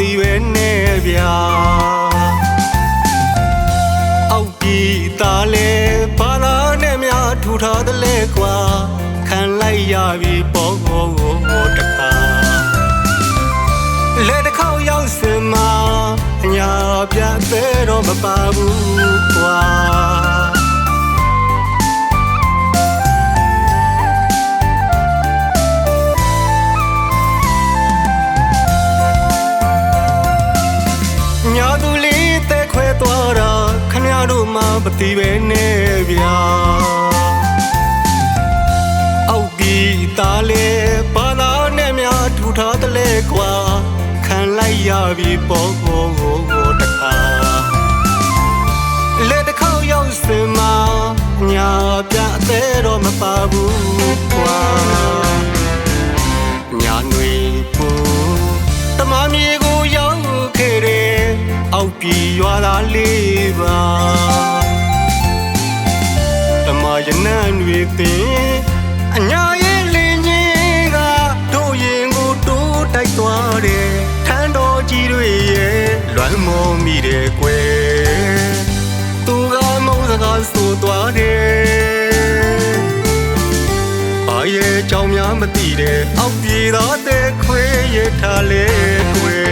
သိပဲနဲ့ဗျာအောက်ပြည်သားလဲဘာလာနဲ့များထူထားတယ်လဲကွာခံလိုက်ရပြီပေါ့တခါလက်တစ်ခေါက်ရောက်စင်မှာအညာပြသေးတော့မပါဘူးကွာညာသူလေးတဲ့ခွဲသွားတာခမရတို့မှမသိပဲနဲ့ဗျာအောက်ပြည်သားလဲဘာသာနဲ့များထူထားတယ်လဲကွာခံလိုက်ရပြီပေါ့တခါလက်တစ်ခေါက်ရောက်စင်မှာညာပြအသေးတော့မပါဘူးကွာညာနွေပူတမမြေကိုရောက်ခဲ့တယ်အောက်ပြည်ရွာသားလေးပါတမရနံတွေတင်အညာရဲ့လင်းကြီးကတို့ရင်ကိုတိုးတိုက်သွားတယ်ထန်းတော်ကြီးတွေရဲ့လွမ်းမောမိတယ်ကွယ်သူကမုန်းစကားဆိုသွားတယ်ဘာရဲ့ကြောင်များမသိတယ်အောက်ပြေသားတဲ့ခွေးရထားလေကွယ်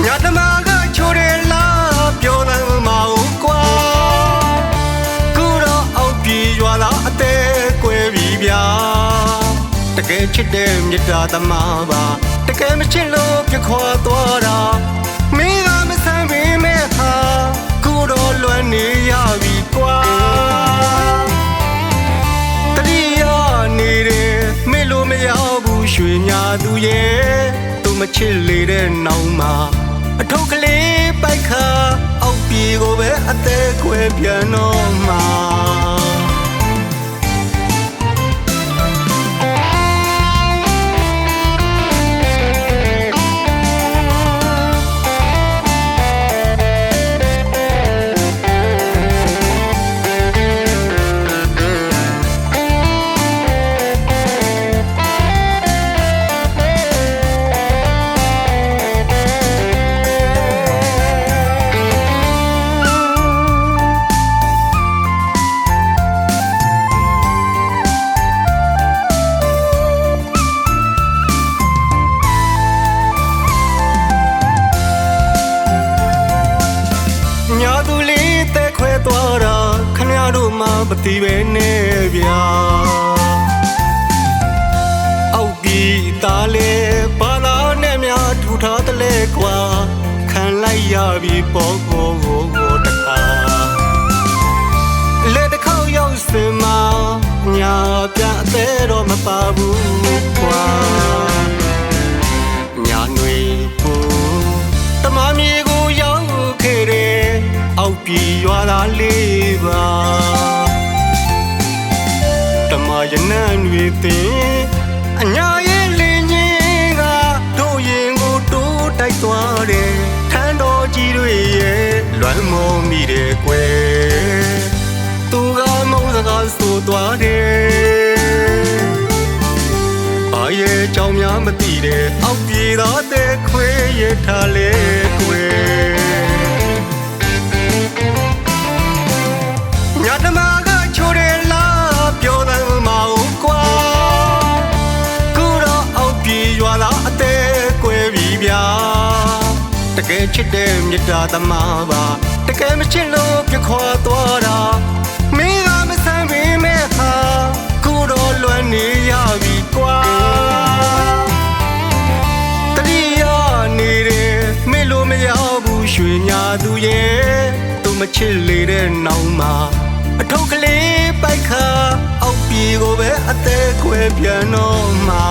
ညတမကချိုးတယ်လားပြောတယ်မဟုတ်ကွာကူတော့အောက်ပြေရွာလားအသေးကွယ်ပြီဗျာတကယ်ချစ်တဲ့မြတ်တာသမားပါတကယ်မချစ်လို့ပြခွာသွားတာမင်းကမဆန်းပေမဲ့ဟာကူတော့လွမ်းနေရပြီကွာတတိယနေတယ်မေလို့မရဘူးရွှေညာသူရဲ့သူမချစ်လေတဲ့နောက်မှာအထုပ်ကလေးပိုက်ခါအောက်ပြေကိုပဲအသေးခွဲပြန်တော့မှာသွားတာခမရတို့မှမသိပဲနဲ့ဗျာအောက်ပြည်သားလဲဘာလာနဲ့များထူထားတယ်လဲကွာခံလိုက်ရပြီပေါ့တခါလက်တစ်ခေါက်ရောက်စင်မှာညာပြအသေးတော့မပါဘူးကွာညာနွေပူတမမြေကိုရောက်ခဲ့တယ်အောက်ပြည်ရွာသားလေးပါတမရနံတွေတင်အညာရဲ့လင်းကြီးကတို့ရင်ကိုတိုးတိုက်သွားတယ်ထန်းတော်ကြီးတွေရဲ့လွမ်းမောမိတယ်ကွယ်သူကမုန်းစကားဆိုသွားတယ်ဘာရဲ့ကြောင်များမသိတယ်အောက်ပြေသားတဲ့ခွေးရထားလေကွယ်ညတမကချိုးတယ်လားပြောတယ်မဟုတ်ကွာကူတော့အောက်ပြေရွာလားအသေးကွယ်ပြီဗျာတကယ်ချစ်တဲ့မြတ်တာသမားပါတကယ်မချစ်လို့ပြခွာသွားတာမင်းကမဆန်းပေမဲ့ဟာကူတော့လွမ်းနေရပြီကွာတတိယနေတယ်မေလို့မရဘူးရွှေညာသူရဲ့သူမချစ်လေတဲ့နောက်မှာအထုပ်ကလေးပိုက်ခါအောက်ပြေကိုပဲအသေးခွဲပြန်တော့မှာ